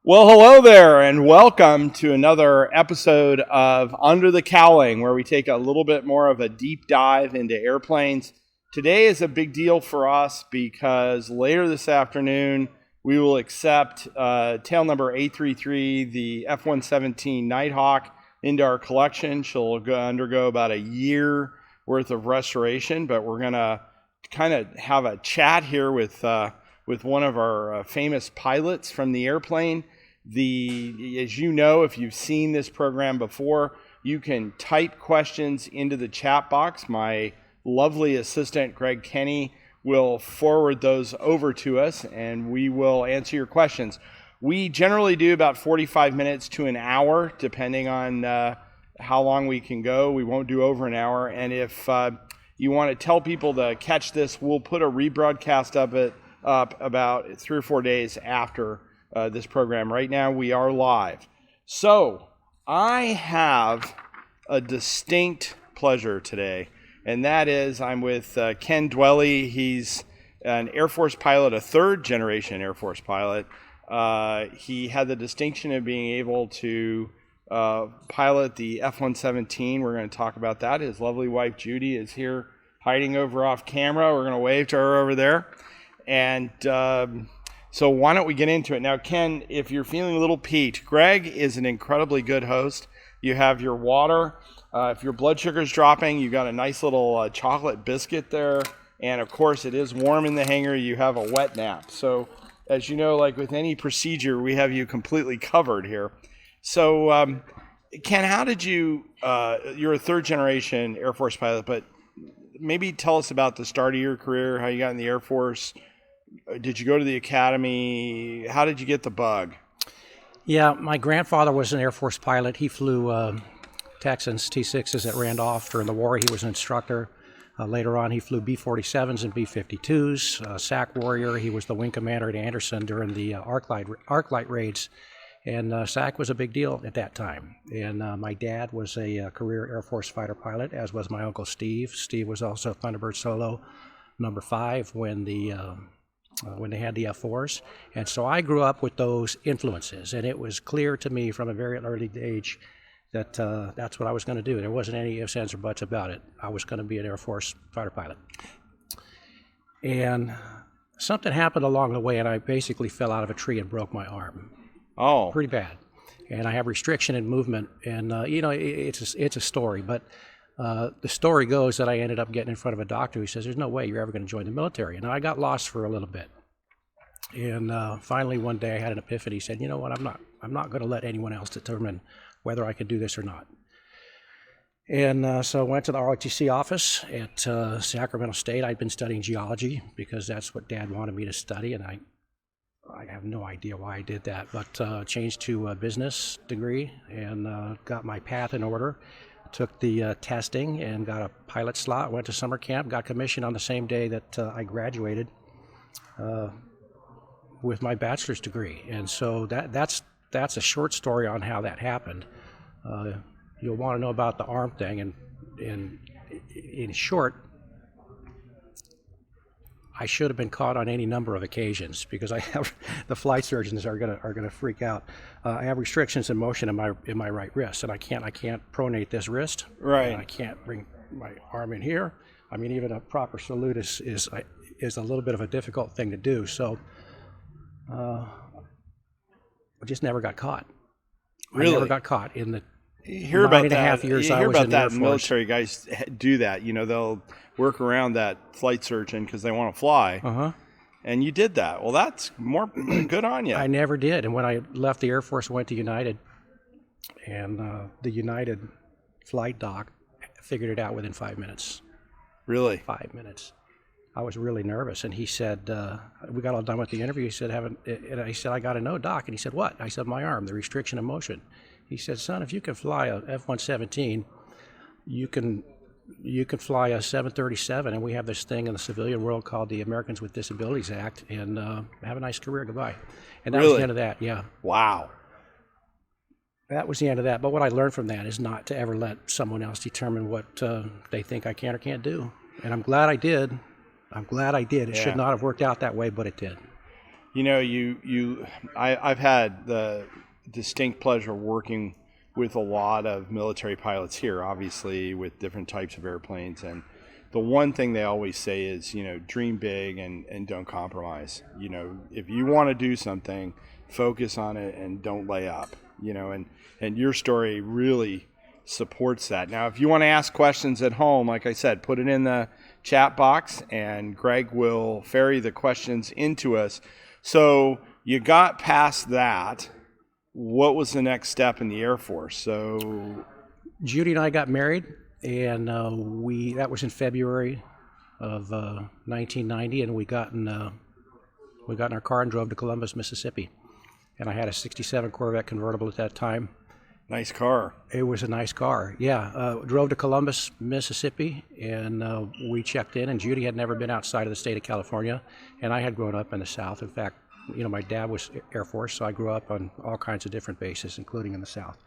Well, hello there, and welcome to another episode of Under the Cowling, where we take a little bit more of a deep dive into airplanes. Today is a big deal for us because later this afternoon we will accept tail number 833, the F-117 Nighthawk, into our collection. She'll undergo about a year worth of restoration, but we're going to kind of have a chat here with one of our famous pilots from the airplane. As you know, if you've seen this program before, you can type questions into the chat box. My lovely assistant, Greg Kenny, will forward those over to us, and we will answer your questions. We generally do about 45 minutes to an hour, depending on how long we can go. We won't do over an hour, and if you want to tell people to catch this, we'll put a rebroadcast of it up about 3 or 4 days after this program. Right now we are live. So I have a distinct pleasure today, and that is I'm with Ken Dwelle. He's an Air Force pilot, a third generation Air Force pilot. He had the distinction of being able to pilot the F-117. We're going to talk about that. His lovely wife Judy is here hiding over off camera. We're going to wave to her over there. And so why don't we get into it? Now, Ken, if you're feeling a little peaked, Greg is an incredibly good host. You have your water. If your blood sugar is dropping, you got a nice little chocolate biscuit there. And, of course, it is warm in the hangar. You have a wet nap. So, as you know, like with any procedure, we have you completely covered here. So, Ken, how did you you're a third-generation Air Force pilot, but maybe tell us about the start of your career, how you got in the Air Force. Did you go to the academy? How did you get the bug? Yeah, my grandfather was an Air Force pilot. He flew Texans, T-6s at Randolph during the war. He was an instructor. Later on, he flew B-47s and B-52s. SAC Warrior. He was the wing commander at Anderson during the arc light raids. And SAC was a big deal at that time. And my dad was a career Air Force fighter pilot, as was my uncle Steve. Steve was also Thunderbird Solo number 5 when they had the F-4s. And so I grew up with those influences, and it was clear to me from a very early age that that's what I was going to do. There wasn't any ifs, ands, or buts about it. I was going to be an Air Force fighter pilot. And something happened along the way, and I basically fell out of a tree and broke my arm. Oh. Pretty bad. And I have restriction in movement, and it's a story, but the story goes that I ended up getting in front of a doctor who says, there's no way you're ever going to join the military. And I got lost for a little bit. And finally one day I had an epiphany. He said, you know what, I'm not going to let anyone else determine whether I could do this or not. And so I went to the ROTC office at Sacramento State. I'd been studying geology because that's what Dad wanted me to study, and I have no idea why I did that, but changed to a business degree and got my path in order. Took the testing and got a pilot slot, went to summer camp, got commissioned on the same day that I graduated with my bachelor's degree. And so that's a short story on how that happened. You'll want to know about the arm thing, and in short, I should have been caught on any number of occasions because I have the flight surgeons are gonna freak out. I have restrictions in motion in my right wrist, and I can't pronate this wrist. Right. And I can't bring my arm in here. I mean, even a proper salute is a little bit of a difficult thing to do. So I just never got caught. Really? I never got caught in the You hear about that. 9.5 years you I hear was about in the Air that. Force. Military guys do that. You know, they'll work around that flight surgeon because they want to fly. Uh-huh. And you did that. Well, that's more good on you. I never did. And when I left the Air Force, I went to United, and the United flight doc figured it out within 5 minutes. Really? 5 minutes. I was really nervous, and he said, we got all done with the interview. He said, and I said, I got to know, Doc. And he said, what? I said, my arm, the restriction of motion. He said, son, if you can fly a F-117, you can fly a 737, and we have this thing in the civilian world called the Americans with Disabilities Act, and have a nice career, goodbye. And that Really? was the end of that, yeah. Wow. That was the end of that. But what I learned from that is not to ever let someone else determine what they think I can or can't do. And I'm glad I did. It should not have worked out that way, but it did. You know, I've had the distinct pleasure of working with a lot of military pilots here, obviously with different types of airplanes. And the one thing they always say is, you know, dream big and don't compromise. You know, if you want to do something, focus on it and don't lay up, you know, and your story really supports that. Now, if you want to ask questions at home, like I said, put it in the chat box and Greg will ferry the questions into us. So you got past that. What was the next step in the Air Force? So Judy and I got married, and that was in February of 1990, and we got in our car and drove to Columbus, Mississippi. And I had a '67 Corvette convertible at that time. Nice car. It was a nice car, yeah. Drove to Columbus, Mississippi, and we checked in, and Judy had never been outside of the state of California, and I had grown up in the South. In fact, you know, my dad was Air Force, so I grew up on all kinds of different bases, including in the South.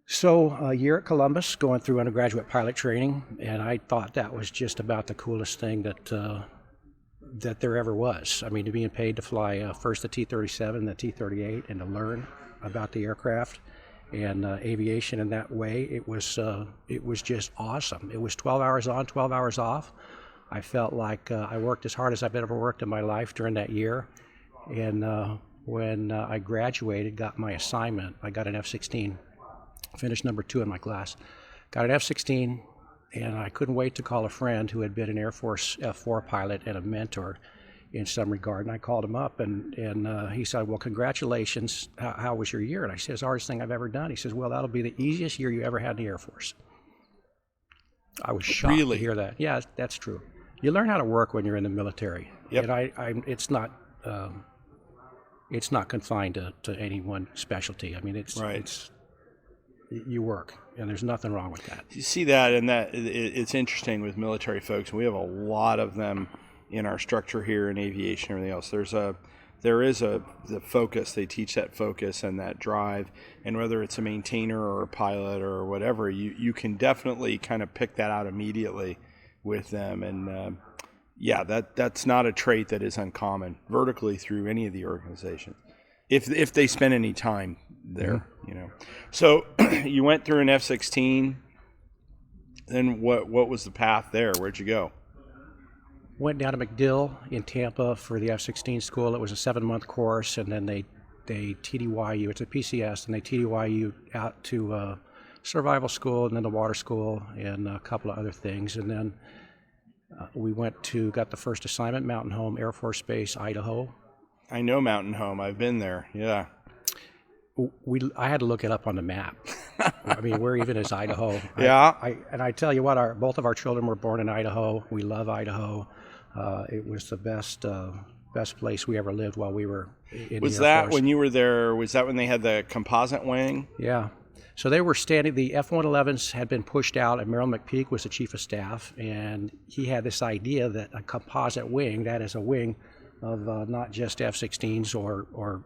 So a year at Columbus, going through undergraduate pilot training, and I thought that was just about the coolest thing that there ever was. I mean, to being paid to fly first the T-37, the T-38, and to learn about the aircraft and aviation in that way, it was just awesome. It was 12 hours on, 12 hours off. I felt like I worked as hard as I've ever worked in my life during that year. And when I graduated, got my assignment, I got an F-16, finished number 2 in my class. Got an F-16, and I couldn't wait to call a friend who had been an Air Force F-4 pilot and a mentor in some regard. And I called him up, and he said, well, congratulations, how was your year? And I said, it's the hardest thing I've ever done. He says, well, that'll be the easiest year you ever had in the Air Force. I was shocked to hear that. Yeah, that's true. You learn how to work when you're in the military. Yep. And it's not confined to any one specialty. I mean, it's you work, and there's nothing wrong with that. You see that, and it's interesting with military folks. We have a lot of them in our structure here in aviation and everything else. There is the focus. They teach that focus and that drive, and whether it's a maintainer or a pilot or whatever, you can definitely kind of pick that out immediately with them. And that's not a trait that is uncommon vertically through any of the organizations, if they spend any time there. Mm-hmm. You know. So you went through an F-16. Then what was the path there? Where'd you go? Went down to MacDill in Tampa for the F-16 school. It was a 7-month course, and then they TDY you. It's a PCS, and they TDY you out to survival school, and then the water school, and a couple of other things. And then we got the first assignment, Mountain Home Air Force Base, Idaho. I know Mountain Home. I've been there. Yeah. I had to look it up on the map. I mean, where even is Idaho? Yeah. I tell you what, both of our children were born in Idaho. We love Idaho. It was the best place we ever lived while we were in Was the Air Force. That when you were there? Was that when they had the composite wing? Yeah. So they were standing. The F-111s had been pushed out, and Merrill McPeak was the chief of staff, and he had this idea that a composite wing, that is a wing of not just F-16s or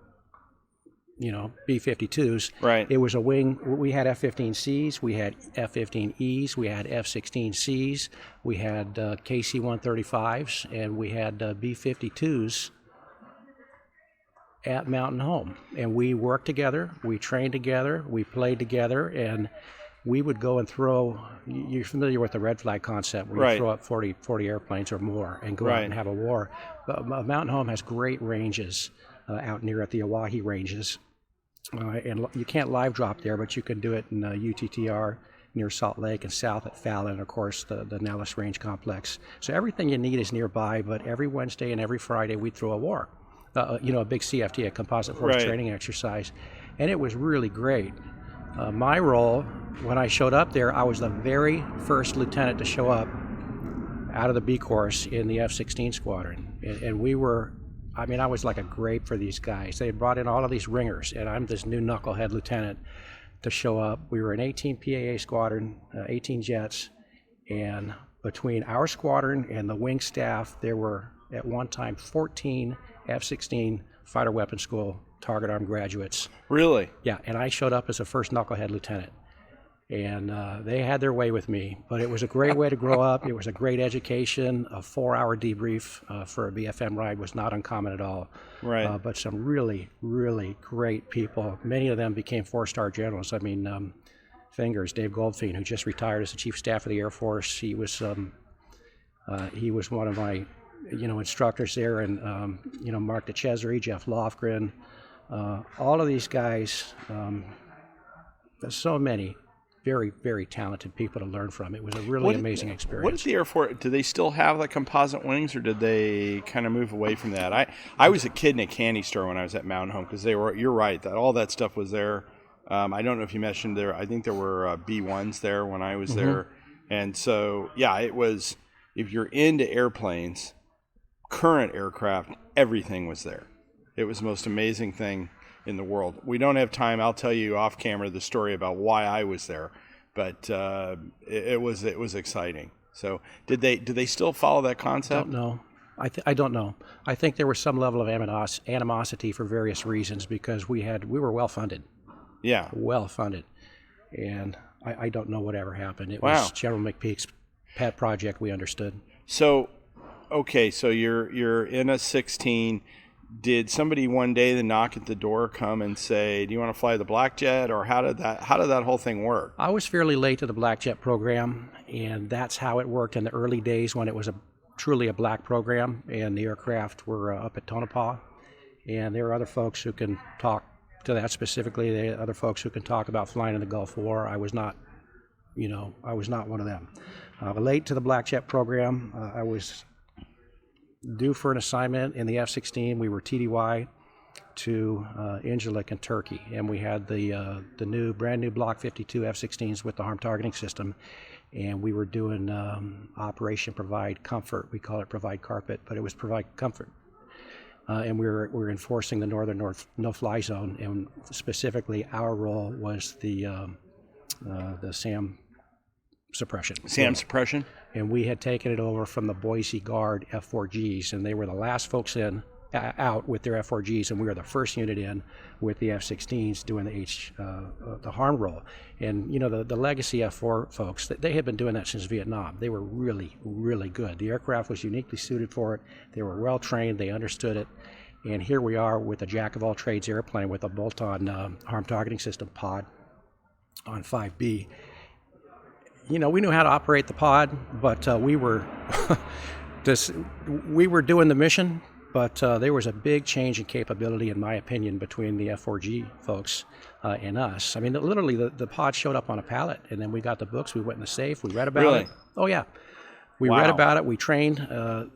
B-52s. Right. It was a wing. We had F-15Cs, we had F-15Es, we had F-16Cs, we had KC-135s, and we had B-52s at Mountain Home. And we worked together, we trained together, we played together, and we would go and throw, you're familiar with the red flag concept, where you throw up 40 airplanes or more and go out and have a war. But Mountain Home has great ranges out near at the Oahe Ranges. And you can't live drop there, but you can do it in UTTR near Salt Lake and south at Fallon, and of course the Nellis Range Complex. So everything you need is nearby, but every Wednesday and every Friday we'd throw a war. A big CFT, a composite force training exercise. And it was really great. My role, when I showed up there, I was the very first lieutenant to show up out of the B course in the F-16 squadron. And we were, I was like a grape for these guys. They had brought in all of these ringers, and I'm this new knucklehead lieutenant to show up. We were an 18 PAA squadron, 18 jets, and between our squadron and the wing staff, there were at one time 14 F-16 fighter weapons school target arm graduates. Really? Yeah, and I showed up as a first knucklehead lieutenant. And they had their way with me, but it was a great way to grow up. It was a great education. A 4-hour debrief for a BFM ride was not uncommon at all. Right. But some really, really great people. Many of them became 4-star generals. I mean, Fingers, Dave Goldfein, who just retired as the Chief of Staff of the Air Force. He was one of my, instructors there, and Mark DeCesare, Jeff Lofgren, all of these guys. There's so many very, very talented people to learn from. It was a really amazing experience. What did the Air Force, do they still have the composite wings, or did they kind of move away from that? I was a kid in a candy store when I was at Mountain Home, because you're right, that all that stuff was there. I don't know if you mentioned there, I think there were B-1s there when I was there. And so, yeah, it was, if you're into airplanes, current aircraft, everything was there. It was the most amazing thing in the world. We don't have time. I'll tell you off camera the story about why I was there, but it was exciting. So did they still follow that concept? Don't know. I don't know. I think there was some level of animosity for various reasons, because we were well funded. Yeah, well funded, and I don't know whatever happened. It was General McPeak's pet project. We understood. So, okay, so you're in a 16. Did somebody one day the knock at the door come and say, "Do you want to fly the Black Jet?" Or how did that whole thing work? I was fairly late to the Black Jet program, and that's how it worked in the early days when it was truly a black program, and the aircraft were up at Tonopah. And there are other folks who can talk to that specifically. There are other folks who can talk about flying in the Gulf War. I was not one of them. Late to the Black Jet program. I was due for an assignment in the F-16. We were TDY to Incirlik in Turkey, and we had the brand new Block 52 F-16s with the harm targeting system, and we were doing Operation Provide Comfort. We call it Provide Carpet, but it was Provide Comfort. And we were enforcing the northern no-fly zone, and specifically our role was the SAM suppression. SAM suppression? And we had taken it over from the Boise Guard F-4Gs, and they were the last folks out with their F-4Gs, and we were the first unit in with the F-16s doing the harm role. And the legacy F-4 folks, they had been doing that since Vietnam. They were really, really good. The aircraft was uniquely suited for it. They were well trained. They understood it. And here we are with a jack of all trades airplane with a bolt-on harm targeting system pod on 5B. We knew how to operate the pod, but we were doing the mission. But there was a big change in capability, in my opinion, between the F-4G folks and us. I mean, literally, the pod showed up on a pallet, and then we got the books. We went in the safe. We read about it. Oh yeah, we read about it. We trained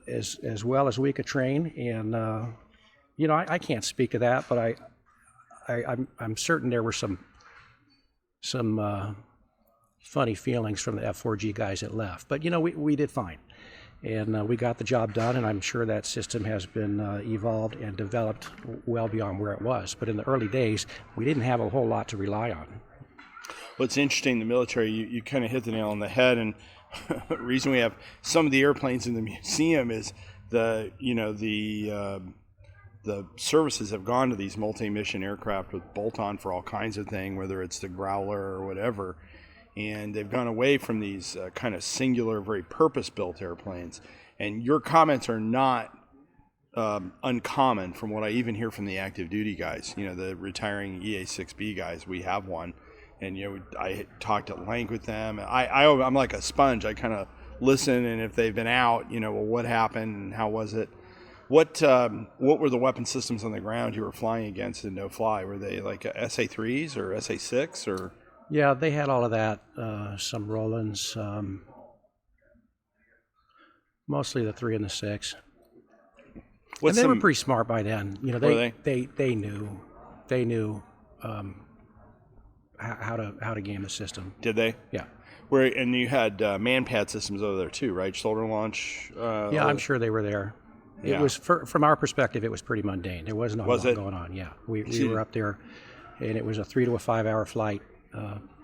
as well as we could train, and I can't speak to that, but I'm certain there were some funny feelings from the F-4G guys that left. But we did fine. And we got the job done, and I'm sure that system has been evolved and developed well beyond where it was. But in the early days, we didn't have a whole lot to rely on. Well, it's interesting, the military, you kind of hit the nail on the head, and the reason we have some of the airplanes in the museum is the services have gone to these multi-mission aircraft with bolt-on for all kinds of things, whether it's the Growler or whatever. And they've gone away from these kind of singular, very purpose-built airplanes. And your comments are not uncommon from what I even hear from the active duty guys, the retiring EA-6B guys. We have one. And, I talked at length with them. I'm like a sponge. I kind of listen, and if they've been out, well, what happened and how was it? What were the weapon systems on the ground you were flying against in no-fly? Were they like SA-3s or SA-6 or... Yeah, they had all of that, some Rolands, mostly the 3 and the 6. And they were pretty smart by then. They knew how to game the system. Did they? Yeah. And you had man-pad systems over there too, right? Shoulder launch. Yeah, I'm sure they were there. It was from our perspective, it was pretty mundane. There wasn't a whole lot going on. Yeah, we were up there, and it was a 3 to 5 hour flight.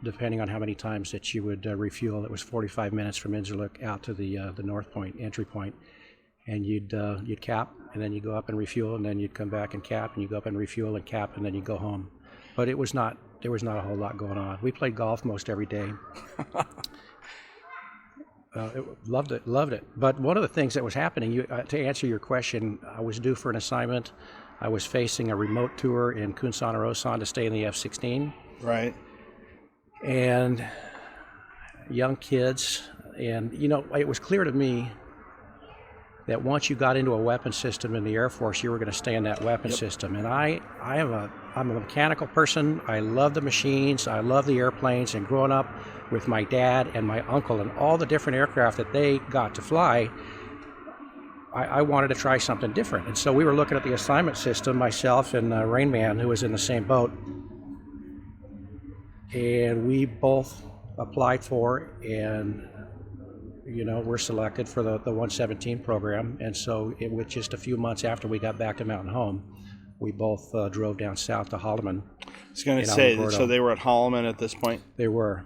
Depending on how many times that you would refuel. It was 45 minutes from Incirlik out to the north point, entry point, and you'd cap, and then you go up and refuel, and then you'd come back and cap, and you go up and refuel and cap, and then you go home. But it was not there was not a whole lot going on. We played golf most every day. Loved it. But one of the things that was happening, to answer your question, I was due for an assignment. I was facing a remote tour in Kunsan or Osan to stay in the F-16. Right. And young kids, and it was clear to me that once you got into a weapon system in the Air Force, you were going to stay in that weapon system. And I'm a mechanical person. I love the machines. I love the airplanes. And growing up with my dad and my uncle and all the different aircraft that they got to fly, I wanted to try something different. And so we were looking at the assignment system, myself and Rain Man, who was in the same boat. And we both applied for and we're selected for the 117 program. And so with just a few months after we got back to Mountain Home, we both drove down south to Holloman. I was going to say, so they were at Holloman at this point? They were.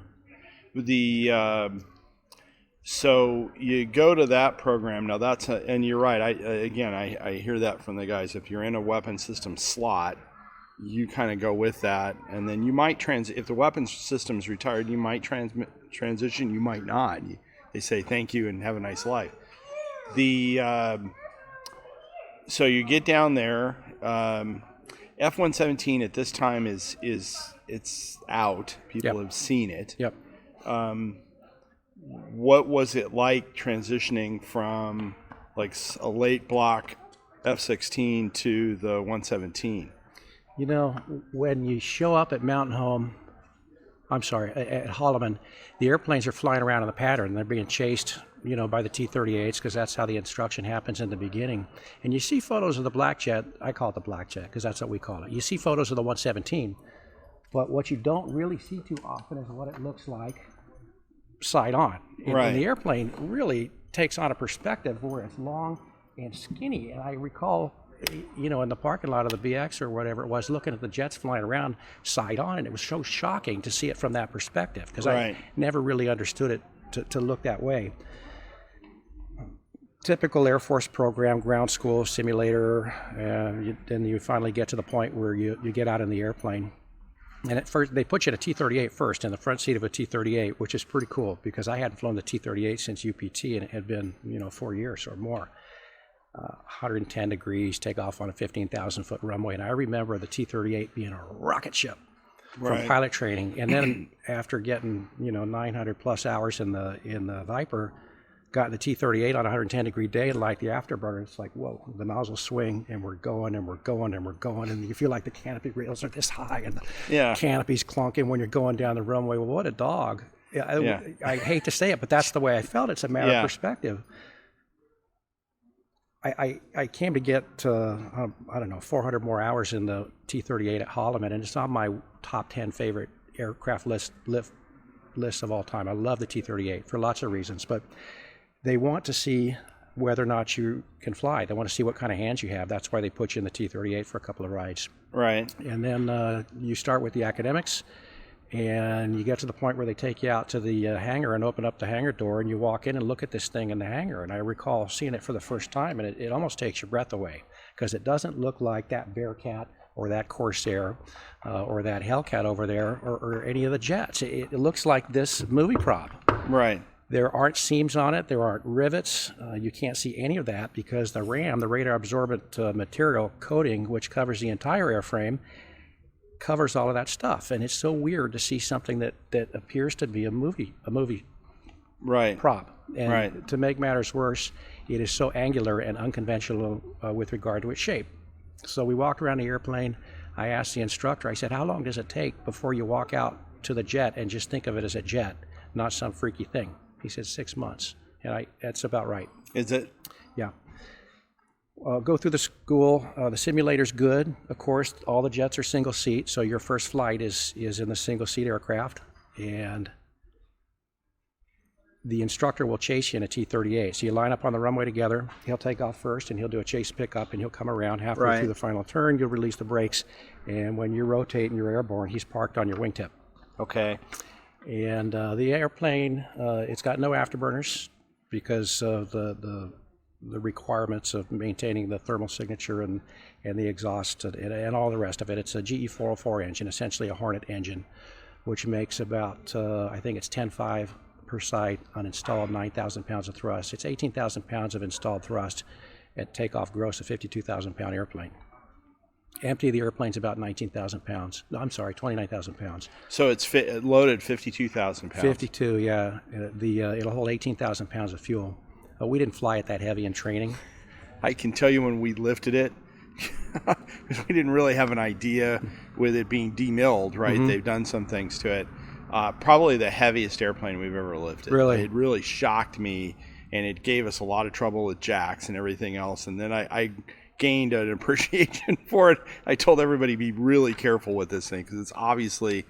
So you go to that program. Now and you're right. I hear that from the guys. If you're in a weapon system slot, you kind of go with that. And then you might if the weapons system's retired, you might transition, you might not. They say thank you and have a nice life. So you get down there. F-117 at this time it's out. People have seen it. Yep. What was it like transitioning from like a late block F-16 to the 117? When you show up at Mountain Home, at Holloman, the airplanes are flying around in the pattern. They're being chased, by the T-38s because that's how the instruction happens in the beginning. And you see photos of the black jet. I call it the black jet because that's what we call it. You see photos of the 117, but what you don't really see too often is what it looks like side on. And the airplane really takes on a perspective where it's long and skinny. And I recall, in the parking lot of the BX or whatever it was, looking at the jets flying around side on, and it was so shocking to see it from that perspective because I never really understood it to look that way. Typical Air Force program, ground school, simulator, then you finally get to the point where you get out in the airplane. And at first, they put you in a T-38 first, in the front seat of a T-38, which is pretty cool because I hadn't flown the T-38 since UPT, and it had been, 4 years or more. 110 degrees, take off on a 15,000-foot runway. And I remember the T-38 being a rocket ship from pilot training. And then after getting, 900-plus hours in the Viper, got the T-38 on a 110-degree day and light the afterburner. It's like, whoa, the nozzles swing, and we're going, and we're going, and we're going. And you feel like the canopy rails are this high, and the canopy's clunking when you're going down the runway. Well, what a dog. I hate to say it, but that's the way I felt. It's a matter of perspective. I came to get, 400 more hours in the T-38 at Holloman, and it's on my top 10 favorite aircraft list of all time. I love the T-38 for lots of reasons, but they want to see whether or not you can fly. They want to see what kind of hands you have. That's why they put you in the T-38 for a couple of rides. Right. And then you start with the academics, and you get to the point where they take you out to the hangar and open up the hangar door, and you walk in and look at this thing in the hangar. And I recall seeing it for the first time, and it almost takes your breath away because it doesn't look like that Bearcat or that Corsair or that Hellcat over there or any of the jets. It looks like this movie prop. Right. There aren't seams on it. There aren't rivets. You can't see any of that because the RAM, the radar absorbent material coating, which covers the entire airframe, covers all of that stuff. And it's so weird to see something that appears to be a movie prop. And to make matters worse, it is so angular and unconventional with regard to its shape. So we walked around the airplane. I asked the instructor, I said, how long does it take before you walk out to the jet and just think of it as a jet, not some freaky thing? He said 6 months. And that's about right. Is it? Yeah. Go through the school. The simulator's good. Of course, all the jets are single seat, so your first flight is in the single seat aircraft. And the instructor will chase you in a T-38. So you line up on the runway together. He'll take off first, and he'll do a chase pickup, and he'll come around halfway through the final turn. You'll release the brakes, and when you rotate and you're airborne, he's parked on your wingtip. Okay. And the airplane, it's got no afterburners because of the the requirements of maintaining the thermal signature and the exhaust and all the rest of it. It's a GE 404 engine, essentially a Hornet engine, which makes about, I think it's 10.5 per site on installed 9,000 pounds of thrust. It's 18,000 pounds of installed thrust at takeoff gross of 52,000 pound airplane. Empty of the airplane's about 19,000 pounds. No, I'm sorry, 29,000 pounds. So it's loaded 52,000 pounds. 52, yeah. It'll hold 18,000 pounds of fuel. We didn't fly it that heavy in training. I can tell you when we lifted it, because we didn't really have an idea with it being demilled, right? Mm-hmm. They've done some things to it. Probably the heaviest airplane we've ever lifted. Really? It really shocked me, and it gave us a lot of trouble with jacks and everything else. And then I gained an appreciation for it. I told everybody to be really careful with this thing, because it's obviously,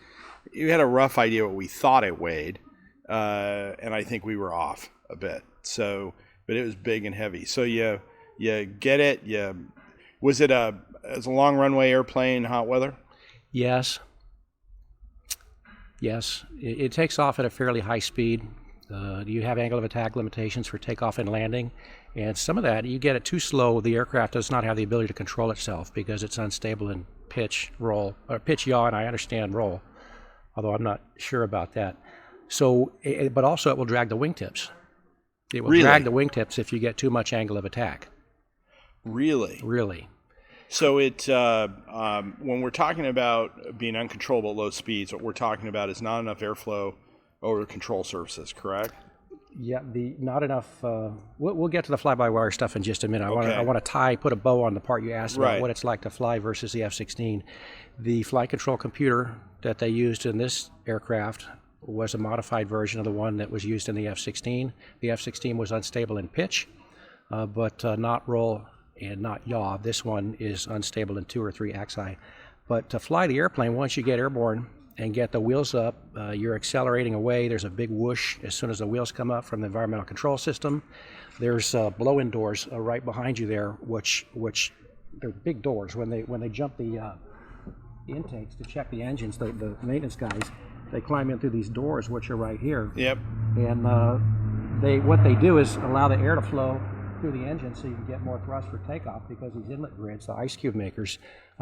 you had a rough idea what we thought it weighed, and I think we were off a bit. So, but it was big and heavy. So you get it. Was it a long runway airplane, hot weather? Yes. It takes off at a fairly high speed. You have angle of attack limitations for takeoff and landing, and some of that, you get it too slow, the aircraft does not have the ability to control itself because it's unstable in pitch, roll, or pitch, yaw, and I understand roll, although I'm not sure about that. So, but also it will drag the wingtips. It will drag the wingtips if you get too much angle of attack. Really. So it when we're talking about being uncontrollable at low speeds, what we're talking about is not enough airflow over control surfaces, correct? Yeah, not enough. We'll get to the fly-by-wire stuff in just a minute. I want to put a bow on the part you asked about, what it's like to fly versus the F-16. The flight control computer that they used in this aircraft was a modified version of the one that was used in the F-16. The F-16 was unstable in pitch, but not roll and not yaw. This one is unstable in 2 or 3 axi. But to fly the airplane, once you get airborne and get the wheels up, you're accelerating away. There's a big whoosh as soon as the wheels come up from the environmental control system. There's blow-in doors right behind you there, which they're big doors. When they jump the intakes to check the engines, the maintenance guys, they climb in through these doors, which are right here. Yep. And what they do is allow the air to flow through the engine so you can get more thrust for takeoff, because these inlet grids, the ice cube makers,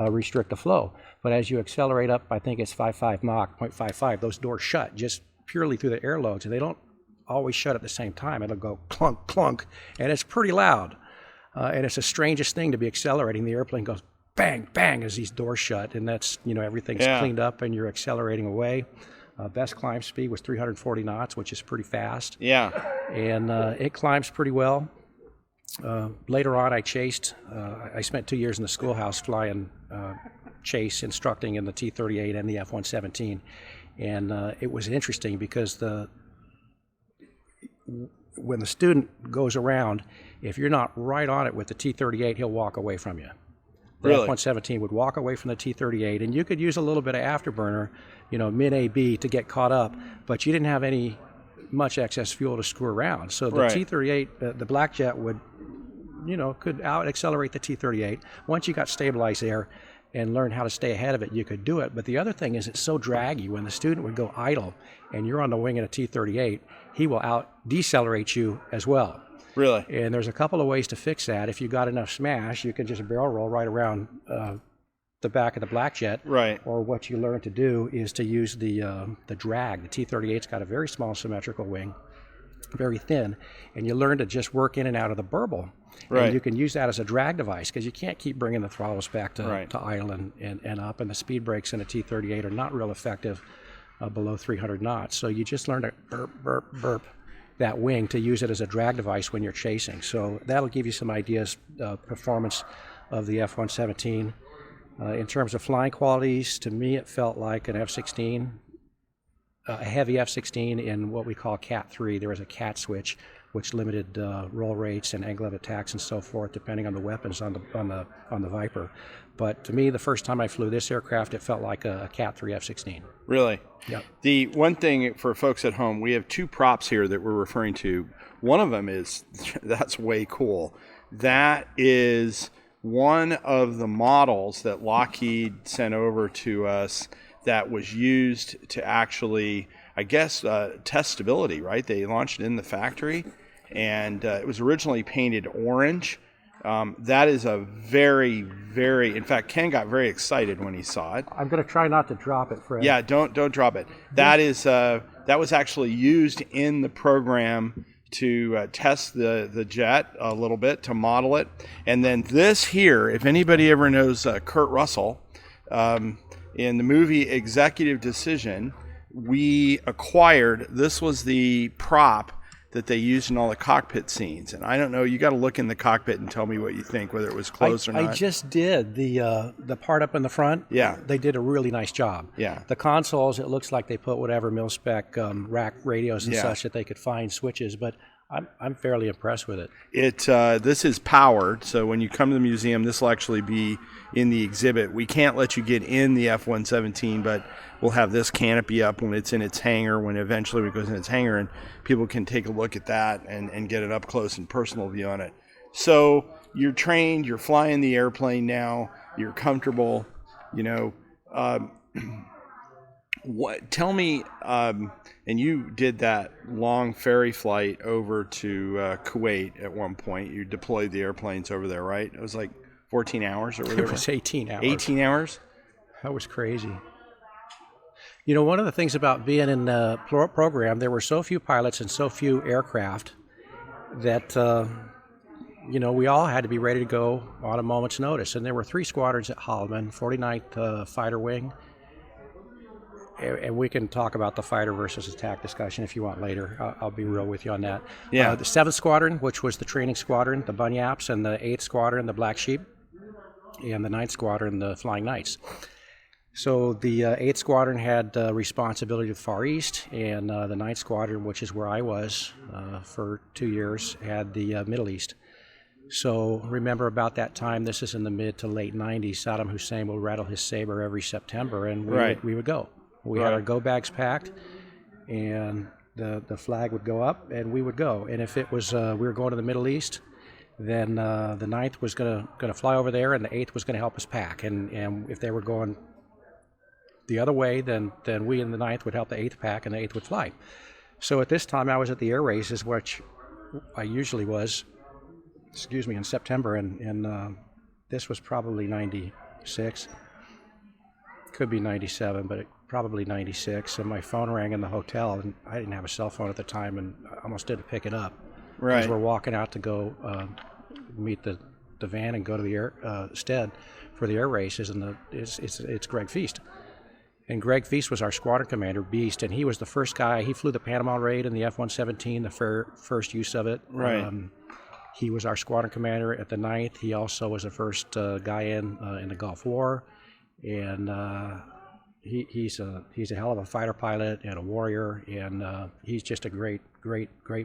restrict the flow. But as you accelerate up, I think it's 5.5 Mach, 0.55, those doors shut just purely through the air loads, and they don't always shut at the same time. It'll go clunk, clunk, and it's pretty loud. And it's the strangest thing to be accelerating. The airplane goes bang, bang as these doors shut, and that's, everything's cleaned up and you're accelerating away. Best climb speed was 340 knots, which is pretty fast. Yeah. And it climbs pretty well. Later on, I chased. I spent 2 years in the schoolhouse flying chase, instructing in the T-38 and the F-117. And it was interesting because when the student goes around, if you're not right on it with the T-38, he'll walk away from you. The F-117 would walk away from the T-38, and you could use a little bit of afterburner, mid-AB to get caught up, but you didn't have much excess fuel to screw around. So the T-38, the black jet could out-accelerate the T-38. Once you got stabilized there and learned how to stay ahead of it, you could do it. But the other thing is it's so draggy. When the student would go idle and you're on the wing in a T-38, he will out-decelerate you as well. Really? And there's a couple of ways to fix that. If you got enough smash, you can just barrel roll right around the back of the black jet. Right. Or what you learn to do is to use the drag. The T-38's got a very small symmetrical wing, very thin, and you learn to just work in and out of the burble. Right. And you can use that as a drag device, because you can't keep bringing the throttles back to idle and up, and the speed brakes in a T-38 are not real effective below 300 knots. So you just learn to burp, burp, burp that wing to use it as a drag device when you're chasing. So that'll give you some ideas of performance of the F-117. In terms of flying qualities, to me it felt like an F-16, a heavy F-16 in what we call Cat 3. There was a Cat switch, which limited roll rates and angle of attacks and so forth, depending on the weapons on the Viper. But to me, the first time I flew this aircraft, it felt like a Cat 3 F-16. Really? Yep. The one thing for folks at home, we have 2 props here that we're referring to. One of them is, that's way cool. That is one of the models that Lockheed sent over to us that was used to actually, I guess, test stability, right? They launched it in the factory. and it was originally painted orange. That is a very, very, in fact, Ken got very excited when he saw it. I'm going to try not to drop it, Fred. Yeah, don't drop it. That was actually used in the program to test the jet a little bit, to model it. And then this here, if anybody ever knows Kurt Russell, in the movie Executive Decision, we acquired, this was the prop that they used in all the cockpit scenes. And I don't know, you got to look in the cockpit and tell me what you think, whether it was close or not. I just did the part up in the front. Yeah. They did a really nice job. Yeah. The consoles, it looks like they put whatever mil-spec rack radios and Yeah. such that they could find switches, but I'm fairly impressed with it. This is powered, so when you come to the museum, this will actually be in the exhibit. We can't let you get in the F-117, but we'll have this canopy up when it's in its hangar, when eventually it goes in its hangar, and people can take a look at that and get an up-close and personal view on it. So you're trained, you're flying the airplane now, you're comfortable, you know. Tell me, and you did that long ferry flight over to Kuwait at one point. You deployed the airplanes over there, right? It was like 14 hours or whatever. It was 18 hours. 18 hours? That was crazy. You know, one of the things about being in the program, there were so few pilots and so few aircraft that, we all had to be ready to go on a moment's notice. And there were 3 squadrons at Holloman, 49th Fighter Wing. And we can talk about the fighter versus attack discussion if you want later. I'll be real with you on that. Yeah. The 7th Squadron, which was the training squadron, the Bunyaps, and the 8th Squadron, the Black Sheep, and the 9th Squadron, the Flying Knights. So the 8th Squadron had responsibility to the Far East, and the 9th Squadron, which is where I was for 2 years, had the Middle East. So remember, about that time, this is in the mid to late 90s, Saddam Hussein would rattle his saber every September, and we would go. We had our go bags packed, and the flag would go up, and we would go. And if it was we were going to the Middle East, then the 9th was going to fly over there, and the 8th was going to help us pack. And if they were going the other way, then we in the 9th would help the 8th pack, and the 8th would fly. So at this time, I was at the air races, which I usually was, in September, and this was probably 96. Could be 97, but probably 96. And my phone rang in the hotel, and I didn't have a cell phone at the time, and I almost didn't pick it up. Right. Because we're walking out to go meet the van and go to the air stead for the air races, and it's Greg Feast. And Greg Feast was our squadron commander, Beast, and he was the first guy. He flew the Panama raid in the F-117, the first use of it. Right. He was our squadron commander at the 9th. He also was the first guy in the Gulf War, and he's a hell of a fighter pilot and a warrior, and he's just a great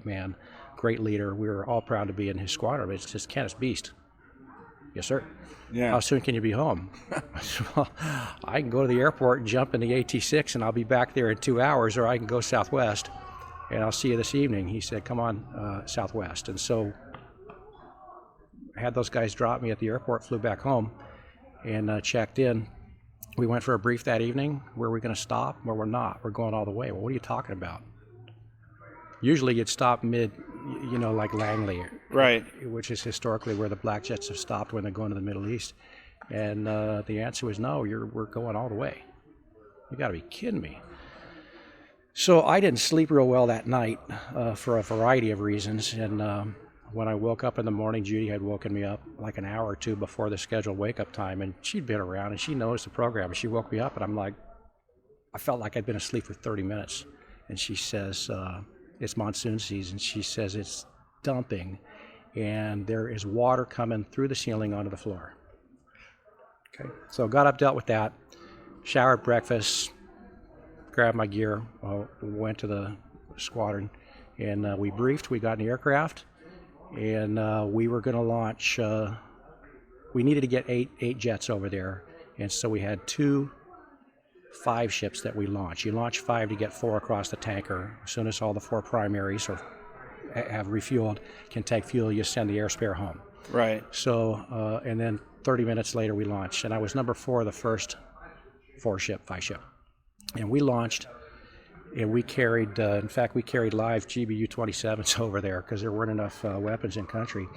man, great leader. We were all proud to be in his squadron. It's just Kenneth's Beast. Yes, sir. Yeah. How soon can you be home? Well, I can go to the airport and jump in the AT-6, and I'll be back there in 2 hours, or I can go Southwest, and I'll see you this evening. He said, come on, Southwest. And so I had those guys drop me at the airport, flew back home, and checked in. We went for a brief that evening. Where are we going to stop? Well, we're not. We're going all the way. Well, what are you talking about? Usually you'd stop mid, like Langley. Right. Which is historically where the black jets have stopped when they're going to the Middle East. And the answer was no, we're going all the way. You got to be kidding me. So I didn't sleep real well that night for a variety of reasons. And when I woke up in the morning, Judy had woken me up like an hour or two before the scheduled wake-up time, and she'd been around, and she knows the program. And she woke me up, and I'm like, I felt like I'd been asleep for 30 minutes. And she says, it's monsoon season. She says it's dumping, and there is water coming through the ceiling onto the floor. Okay, so got up, dealt with that, showered, breakfast, grabbed my gear, went to the squadron, and we briefed. We got in the aircraft. And we were going to launch, we needed to get eight jets over there, and so we had 2 5 ships that we launched. You launch 5 to get 4 across the tanker. As soon as all the 4 primaries have refueled, can take fuel, you send the air spare home. Right. So, and then 30 minutes later we launched, and I was number 4 of the first 5 ship. And we launched, And we carried, in fact, we carried live GBU-27s over there because there weren't enough weapons in country.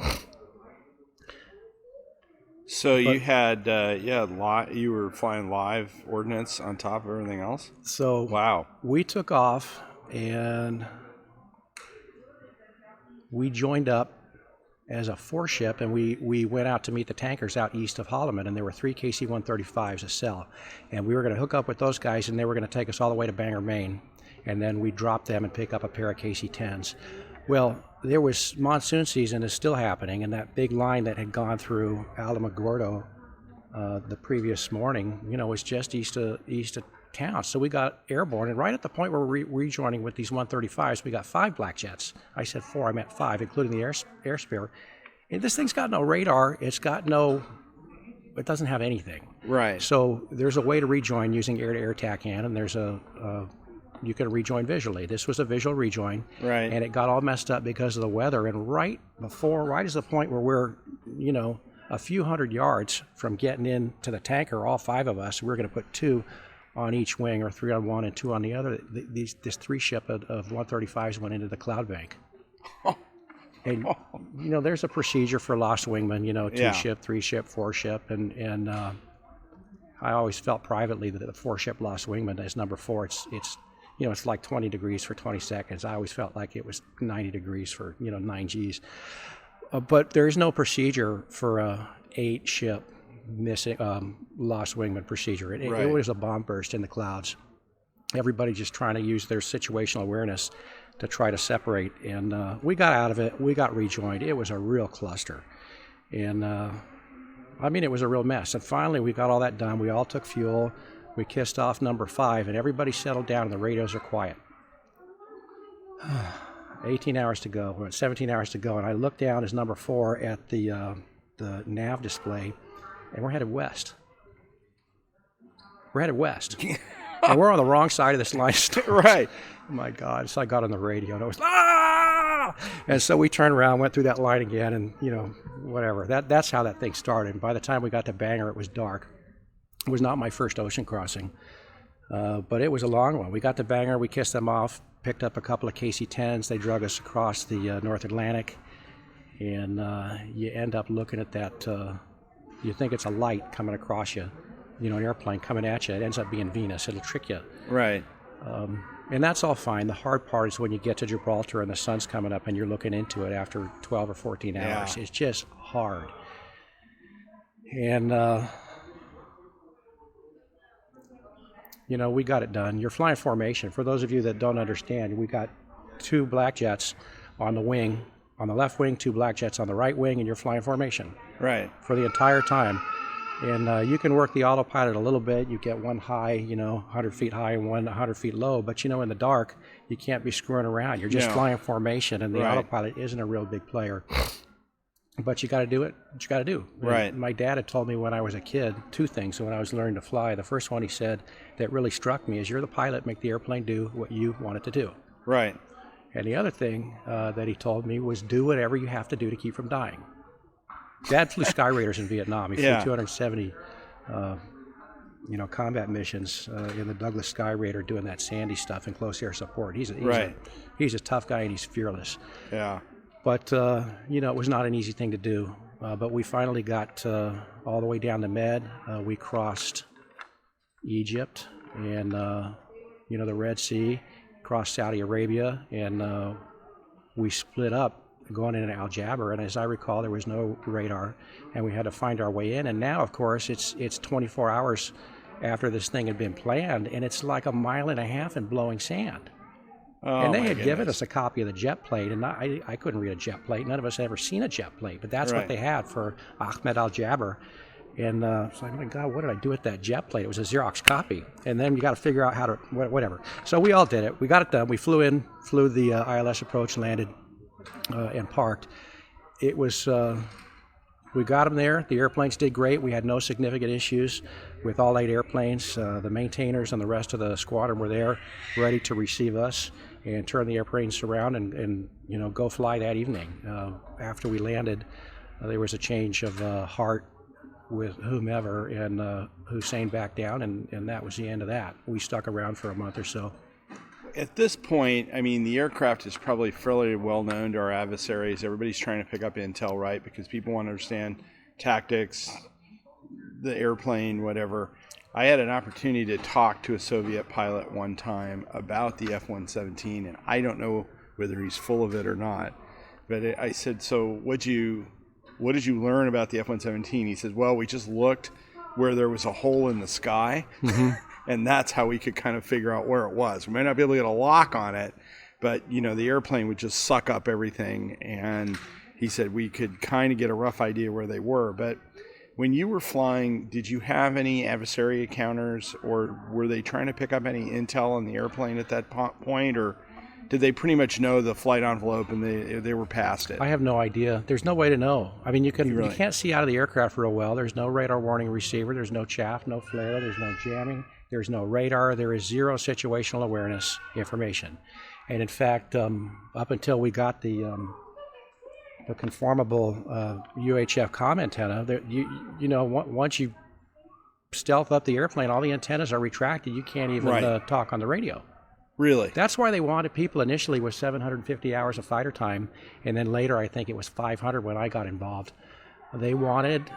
So you had, you were flying live ordnance on top of everything else? So wow. We took off and we joined up as a four-ship, and we went out to meet the tankers out east of Holloman, and there were 3 KC-135s a cell. And we were going to hook up with those guys, and they were going to take us all the way to Bangor, Maine. And then we drop them and pick up a pair of KC-10s. Well, there was monsoon season is still happening, and that big line that had gone through Alamogordo the previous morning, was just east of town. So we got airborne, and right at the point where we're rejoining with these 135s, we got 5 black jets. I said 4, I meant 5, including the air spare. And this thing's got no radar. It doesn't have anything. Right. So there's a way to rejoin using air-to-air TACAN, and there's you can rejoin visually. This was a visual rejoin, right? And it got all messed up because of the weather. And right as the point where we're, a few hundred yards from getting into the tanker, all 5 of us, we're going to put 2 on each wing, or 3 on one and 2 on the other. This 3-ship of 135s went into the cloud bank. And there's a procedure for lost wingmen. 2-ship, 3-ship, 4-ship, and I always felt privately that the 4-ship lost wingman is number 4. It's like 20 degrees for 20 seconds. I always felt like it was 90 degrees for 9 Gs. But there is no procedure for a 8-ship missing lost wingman procedure. It was a bomb burst in the clouds. Everybody just trying to use their situational awareness to try to separate. And we got out of it. We got rejoined. It was a real cluster. And it was a real mess. And finally, we got all that done. We all took fuel. We kissed off number 5, and everybody settled down, and the radios are quiet. 18 hours to go. We're at 17 hours to go, and I looked down as number 4 at the nav display, and we're headed west. And we're on the wrong side of this line. Right. Oh my God. So I got on the radio, and it was, ah! And so we turned around, went through that line again, and, whatever. That's how that thing started. And by the time we got to Bangor, it was dark. It was not my first ocean crossing, but it was a long one. We got to Bangor, we kissed them off, picked up a couple of KC-10s. They drug us across the North Atlantic, and you end up looking at that. You think it's a light coming across you, an airplane coming at you. It ends up being Venus. It'll trick you. Right. And that's all fine. The hard part is when you get to Gibraltar and the sun's coming up and you're looking into it after 12 or 14 hours. Yeah. It's just hard. And we got it done. You're flying formation. For those of you that don't understand, we got 2 black jets on the wing, on the left wing, 2 black jets on the right wing, and you're flying formation. Right. For the entire time. And you can work the autopilot a little bit. You get one high, 100 feet high and one 100 feet low. But, in the dark, you can't be screwing around. You're just flying formation, and the autopilot isn't a real big player. But you got to do it. What you got to do. Right. My dad had told me when I was a kid 2 things when I was learning to fly. The first one he said that really struck me is, you're the pilot, make the airplane do what you want it to do. Right. And the other thing that he told me was, do whatever you have to do to keep from dying. Dad flew Sky Raiders in Vietnam. He flew 270 combat missions in the Douglas Sky Raider, doing that Sandy stuff in close air support. He's a tough guy, and he's fearless. Yeah. But, it was not an easy thing to do. But we finally got all the way down to Med. We crossed Egypt and, the Red Sea, crossed Saudi Arabia, and we split up going into Al Jaber. And as I recall, there was no radar, and we had to find our way in. And now, of course, it's 24 hours after this thing had been planned, and it's like 1.5 miles in blowing sand. Oh, and they had given us a copy of the jet plate, and I couldn't read a jet plate. None of us had ever seen a jet plate, but that's what they had for Ahmed Al Jaber. And so I'm like, God, what did I do with that jet plate? It was a Xerox copy. And then you got to figure out how to, whatever. So we all did it. We got it done. We flew the ILS approach, landed, and parked. It was, we got them there. The airplanes did great. We had no significant issues with all 8 airplanes. The maintainers and the rest of the squadron were there, ready to receive us and turn the airplanes around and go fly that evening. After we landed, there was a change of heart with whomever, and Hussein backed down, and that was the end of that. We stuck around for a month or so. at this point, I mean, the aircraft is probably fairly well known to our adversaries. Everybody's trying to pick up intel, right? Because people want to understand tactics, the airplane, whatever. I had an opportunity to talk to a Soviet pilot one time about the F-117, and I don't know whether he's full of it or not. But I said, so what did you learn about the F-117? He said, well, we just looked where there was a hole in the sky, and that's how we could kind of figure out where it was. We might not be able to get a lock on it, but, you know, the airplane would just suck up everything. And he said we could kind of get a rough idea where they were. But when you were flying, did you have any adversary encounters, or were they trying to pick up any intel on the airplane at that point, or did they pretty much know the flight envelope and they were past it? I have no idea. There's no way to know. I mean, you can't see out of the aircraft real well. There's no radar warning receiver. There's no chaff, no flare. There's no jamming. There's no radar. There is zero situational awareness information. And in fact, up until we got the conformable UHF comm antenna, once you stealth up the airplane, all the antennas are retracted. You can't even talk on the radio. Really? That's why they wanted people initially with 750 hours of fighter time, and then later I think it was 500 when I got involved. They wanted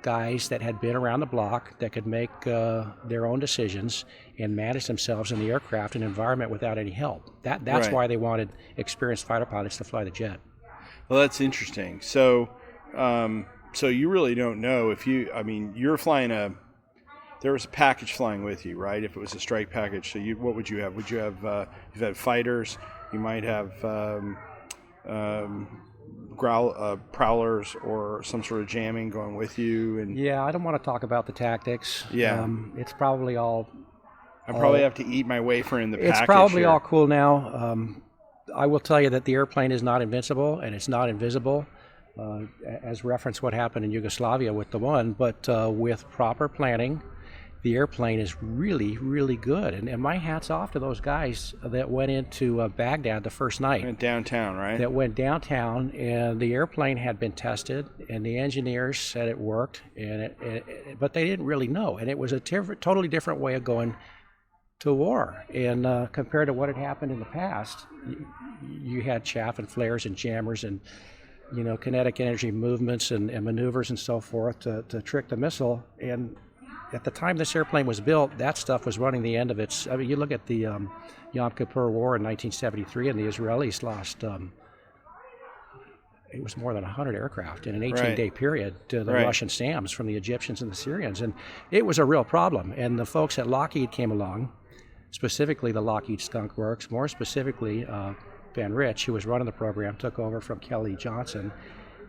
guys that had been around the block, that could make their own decisions and manage themselves in the aircraft and environment without any help. That's why they wanted experienced fighter pilots to fly the jet. Well, that's interesting. So you really don't know if you're flying there was a package flying with you, right? If it was a strike package, so what would you have? Would you have you've had fighters? You might have prowlers or some sort of jamming going with you. And yeah, I don't want to talk about the tactics. Yeah, it's probably all. I probably have to eat my wafer in the package. It's probably here. all cool now. I will tell you that the airplane is not invincible and it's not invisible. As reference what happened in Yugoslavia with the one, but with proper planning, the airplane is really, really good. And my hat's off to those guys that went into Baghdad the first night. Went downtown, right? That went downtown, and the airplane had been tested, and the engineers said it worked, but they didn't really know. And it was a totally different way of going to war. And compared to what had happened in the past, you had chaff and flares and jammers and kinetic energy movements and maneuvers and so forth to trick the missile. And at the time this airplane was built, that stuff was running the end of its. I mean, you look at the Yom Kippur War in 1973, and the Israelis lost. It was more than 100 aircraft in an 18-day period to the Russian SAMs from the Egyptians and the Syrians, and it was a real problem. And the folks at Lockheed came along, specifically the Lockheed Skunk Works, more specifically Ben Rich, who was running the program, took over from Kelly Johnson,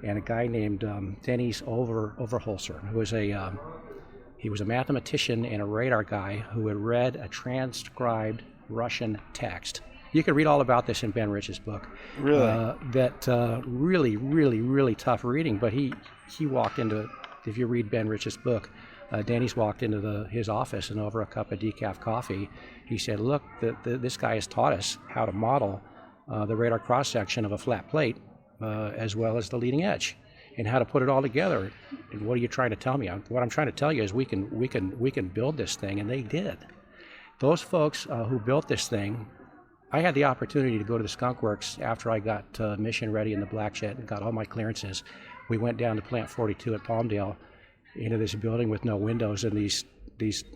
and a guy named Denys Overholser, who was he was a mathematician and a radar guy who had read a transcribed Russian text. You can read all about this in Ben Rich's book. Really? Really, really, really tough reading. But he walked into, if you read Ben Rich's book, Denny's walked into his office, and over a cup of decaf coffee, he said, look, this guy has taught us how to model the radar cross-section of a flat plate as well as the leading edge, and how to put it all together. And what are you trying to tell me? What I'm trying to tell you is we can build this thing, and they did. Those folks who built this thing, I had the opportunity to go to the Skunk Works after I got mission ready in the Black Jet and got all my clearances. We went down to Plant 42 at Palmdale into this building with no windows and these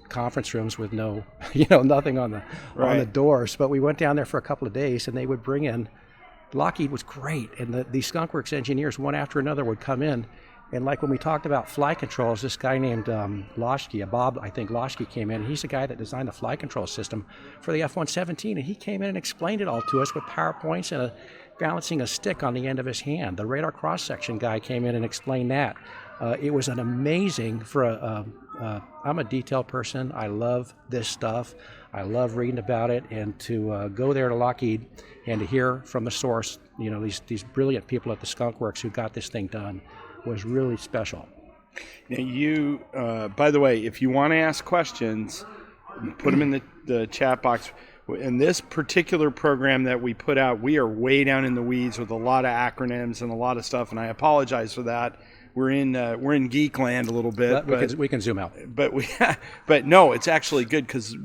conference rooms with no, nothing on the doors. But we went down there for a couple of days, and they would bring in. Lockheed was great, and the Skunk Works engineers, one after another, would come in. And like when we talked about flight controls, this guy named Loschke, Bob, I think Loschke came in, and he's the guy that designed the flight control system for the F-117, and he came in and explained it all to us with PowerPoints and balancing a stick on the end of his hand. The radar cross-section guy came in and explained that. It was an amazing, I'm a detail person. I love this stuff. I love reading about it, and to go there to Lockheed and to hear from the source, these brilliant people at the Skunk Works who got this thing done was really special. Now you, by the way, if you want to ask questions, put them in the chat box. In this particular program that we put out, we are way down in the weeds with a lot of acronyms and a lot of stuff, and I apologize for that. we're in geek land a little bit, we can zoom out. But no, it's actually good because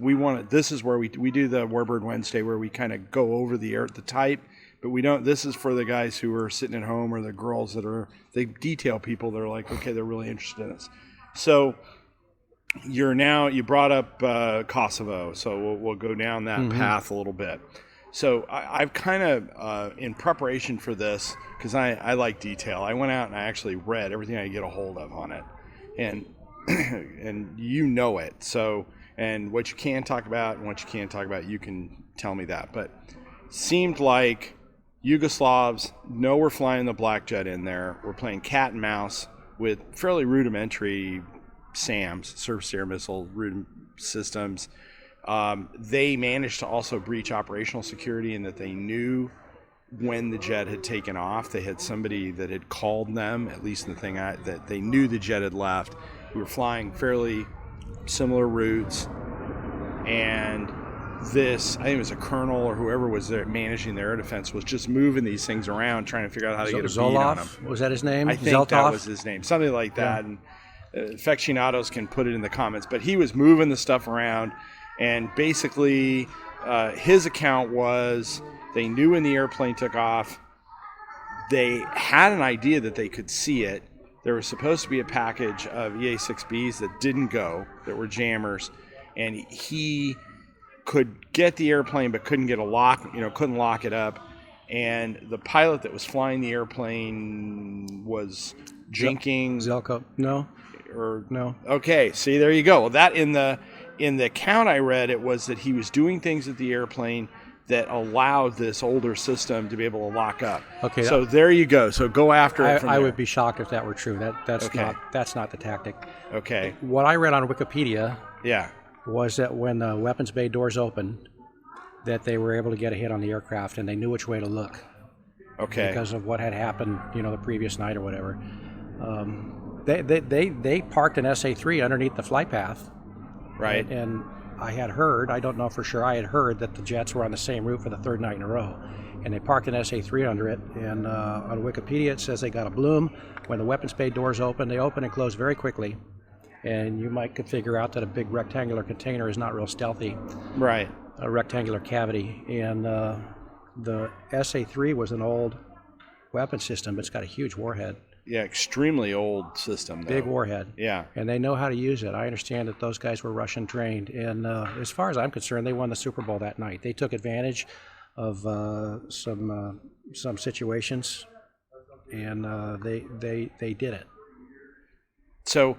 this is where we do the Warbird Wednesday, where we kind of go over the type, but we don't. This is for the guys who are sitting at home, or the girls they detail people that are like, okay, they're really interested in this. So you brought up Kosovo, so we'll go down that path a little bit. So I've kind of, in preparation for this, because I like detail, I went out and I actually read everything I could get a hold of on it. And and you know it. So, and what you can talk about and what you can't talk about, you can tell me that. But seemed like Yugoslavs know we're flying the black jet in there. We're playing cat and mouse with fairly rudimentary SAMs, surface air missile systems. They managed to also breach operational security in that they knew when the jet had taken off. They had somebody that had called them, at least in the thing that they knew the jet had left. We were flying fairly similar routes, and this, I think it was a colonel or whoever was there managing the air defense, was just moving these things around, trying to figure out how to get a beat on them. Was that his name? I think that was his name, something like that. And aficionados can put it in the comments, but he was moving the stuff around. And basically, his account was they knew when the airplane took off. They had an idea that they could see it. There was supposed to be a package of EA-6Bs that didn't go, that were jammers. And he could get the airplane but couldn't get couldn't lock it up. And the pilot that was flying the airplane was jinking. Zelko? No. Or no. Okay, see, there you go. Well, that in the account I read, it was that he was doing things at the airplane that allowed this older system to be able to lock up. Okay. So there you go. So go after it from I there. would be shocked if that were true. That's Okay. not the tactic. Okay. What I read on Wikipedia Yeah. was that when the weapons bay doors opened, that they were able to get a hit on the aircraft and they knew which way to look. Okay. Because of what had happened, the previous night or whatever. They parked an SA-3 underneath the flight path. Right. And I had heard, I don't know for sure, I had heard that the jets were on the same route for the third night in a row. And they parked an SA-3 under it. And on Wikipedia it says they got a bloom. When the weapons bay doors open, they open and close very quickly. And you could figure out that a big rectangular container is not real stealthy. Right. A rectangular cavity. And the SA-3 was an old weapon system, but it's got a huge warhead. Yeah, extremely old system, though. Big warhead. Yeah. And they know how to use it. I understand that those guys were Russian trained. And as far as I'm concerned, they won the Super Bowl that night. They took advantage of some situations, and they did it. So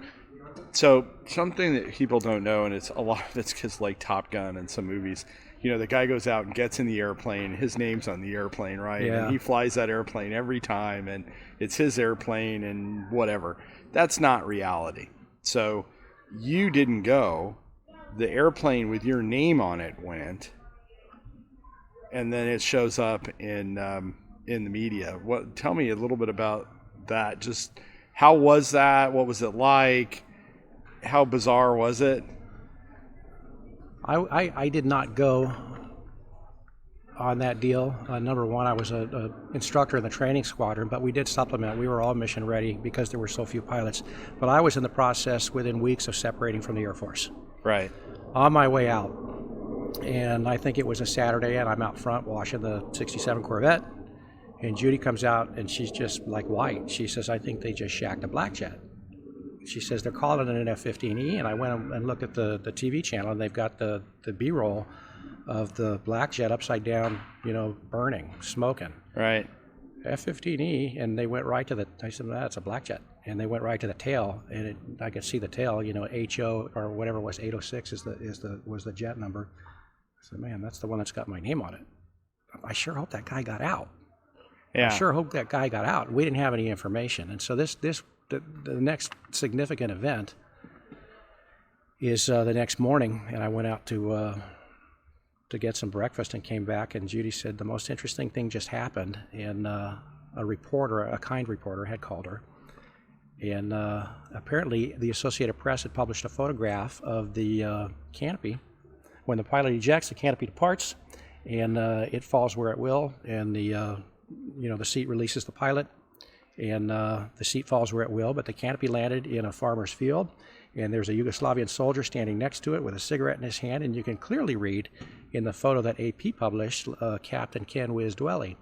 something that people don't know, and a lot of it's because like Top Gun and some movies, the guy goes out and gets in the airplane, his name's on the airplane, right? Yeah. And he flies that airplane every time, and it's his airplane and whatever. That's not reality. So you didn't go. The airplane with your name on it went, and then it shows up in the media. Tell me a little bit about that. Just how was that? What was it like? How bizarre was it? I did not go on that deal. Number one, I was an instructor in the training squadron, but we did supplement. We were all mission ready because there were so few pilots. But I was in the process within weeks of separating from the Air Force. Right. On my way out. And I think it was a Saturday, and I'm out front washing the 67 Corvette. And Judy comes out, and she's just like white. She says, I think they just shacked a black jet. She says, they're calling it an F-15E, and I went and looked at the TV channel, and they've got the B-roll of the black jet upside down, burning, smoking. Right. F-15E, and they went right to I said, that's a black jet. And they went right to the tail, and I could see the tail, HO or whatever it was, 806 was the jet number. I said, man, that's the one that's got my name on it. I sure hope that guy got out. Yeah. I sure hope that guy got out. We didn't have any information. And so the next significant event is the next morning, and I went out to get some breakfast and came back, and Judy said the most interesting thing just happened, and a kind reporter had called her, and apparently the Associated Press had published a photograph of the canopy. When the pilot ejects, the canopy departs, and it falls where it will, and the seat releases the pilot, And the seatfalls were at will, but the canopy landed in a farmer's field, and there's a Yugoslavian soldier standing next to it with a cigarette in his hand, and you can clearly read in the photo that AP published, Captain Ken Wiz Dwelle.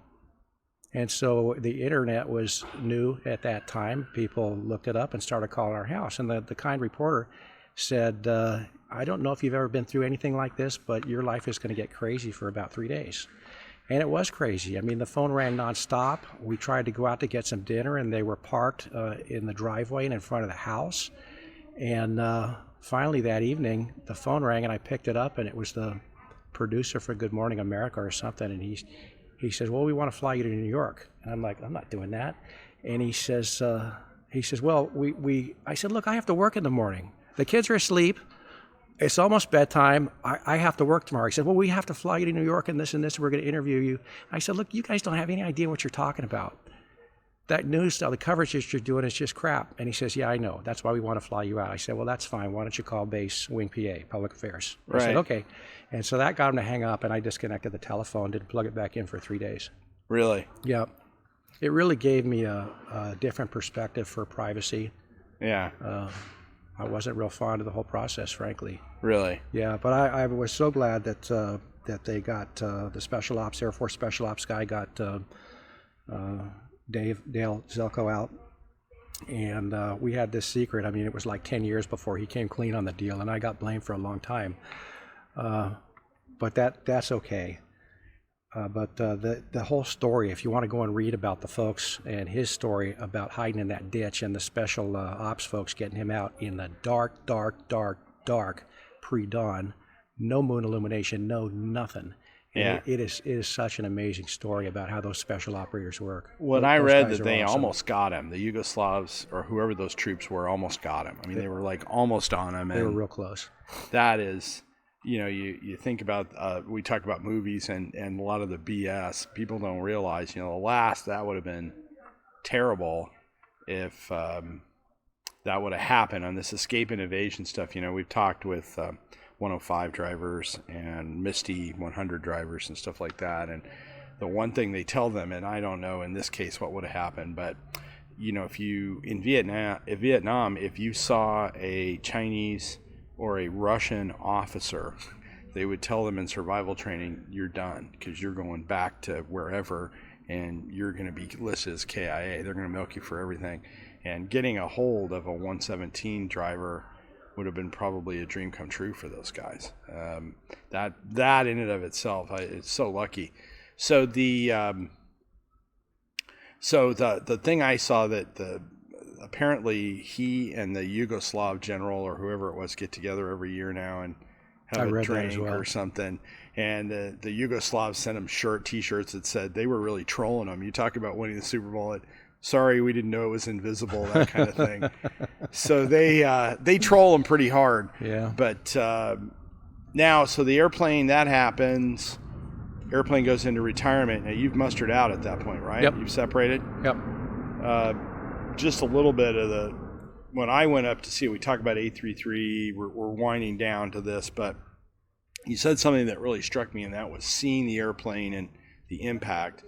And so the internet was new at that time. People looked it up and started calling our house. And the kind reporter said, I don't know if you've ever been through anything like this, but your life is going to get crazy for about 3 days. And it was crazy. I mean, the phone rang nonstop. We tried to go out to get some dinner, and they were parked in the driveway and in front of the house. And finally that evening, the phone rang, and I picked it up, and it was the producer for Good Morning America or something. And he says, well, we want to fly you to New York. And I'm like, I'm not doing that. And he says, well, I said, look, I have to work in the morning. The kids are asleep. It's almost bedtime. I have to work tomorrow. He said, well, we have to fly you to New York and this. We're going to interview you. I said, look, you guys don't have any idea what you're talking about. That news, the coverage that you're doing is just crap. And he says, yeah, I know. That's why we want to fly you out. I said, well, that's fine. Why don't you call base Wing PA, Public Affairs? Right. I said, okay. And so that got him to hang up, and I disconnected the telephone, didn't plug it back in for 3 days. Really? Yeah. It really gave me a different perspective for privacy. Yeah. I wasn't real fond of the whole process, frankly. Really? Yeah, but I was so glad that they got the Special Ops, Air Force Special Ops guy got Dale Zelko out. And we had this secret. I mean, it was like 10 years before he came clean on the deal, and I got blamed for a long time. But that's okay. But the whole story, if you want to go and read about the folks and his story about hiding in that ditch and the special ops folks getting him out in the dark pre-dawn, no moon illumination, no nothing. Yeah. It is such an amazing story about how those special operators work. When I read that they almost got him, the Yugoslavs or whoever those troops were almost got him. I mean, they were like almost on him. They were real close. That is, you think about, we talk about movies and a lot of the BS. People don't realize, that would have been terrible if that would have happened on this escape and evasion stuff. We've talked with 105 drivers and Misty 100 drivers and stuff like that. And the one thing they tell them, and I don't know in this case what would have happened, but if you in Vietnam, if you saw a Chinese or a Russian officer, they would tell them in survival training, you're done because you're going back to wherever and you're going to be listed as KIA. They're going to milk you for everything. And getting a hold of a 117 driver would have been probably a dream come true for those guys. That in and of itself, it's so lucky. So the thing I saw that apparently he and the Yugoslav general or whoever it was get together every year now and have a drink or something. And the Yugoslavs sent him T-shirts that said they were really trolling him. You talk about winning the Super Bowl. Sorry, we didn't know it was invisible, that kind of thing. So they troll him pretty hard. Yeah. But now, so the airplane, that happens. Airplane goes into retirement. Now, you've mustered out at that point, right? Yep. You've separated? Yep. Just a little bit of when I went up to see it, we talk about 833, we're winding down to this, but you said something that really struck me, and that was seeing the airplane and the impact.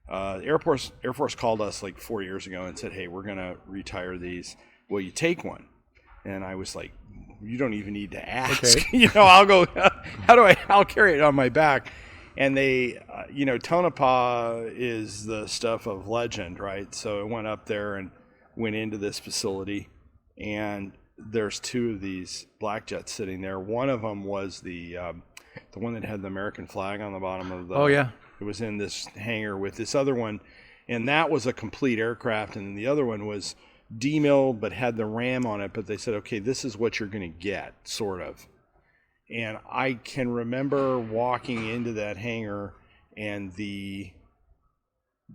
Air Force called us like 4 years ago and said, hey, we're going to retire these. Will you take one? And I was like, you don't even need to ask. Okay. I'll go, I'll carry it on my back. And they, Tonopah is the stuff of legend, right? So I went up there and went into this facility, and there's two of these black jets sitting there. One of them was the one that had the American flag on the bottom of the... Oh, yeah. It was in this hangar with this other one, and that was a complete aircraft, and the other one was demilled but had the RAM on it, but they said, okay, this is what you're going to get, sort of. And I can remember walking into that hangar, and the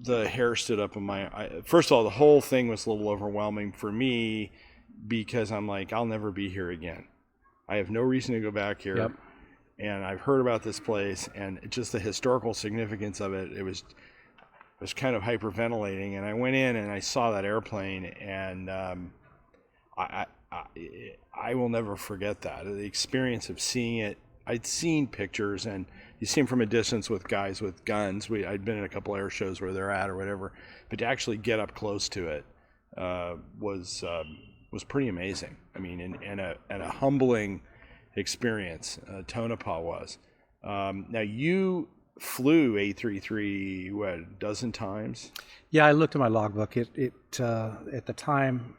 hair stood up on my... First of all, the whole thing was a little overwhelming for me because I'm like, I'll never be here again. I have no reason to go back here. Yep. And I've heard about this place and just the historical significance of it. It was kind of hyperventilating. And I went in and I saw that airplane, and I will never forget that. The experience of seeing it I'd seen pictures, and you see them from a distance with guys with guns. I'd been in a couple air shows where they're at or whatever, but to actually get up close to it was pretty amazing. I mean, and a humbling experience. Tonopah was. Now you flew A33 a dozen times? Yeah, I looked at my logbook. At the time,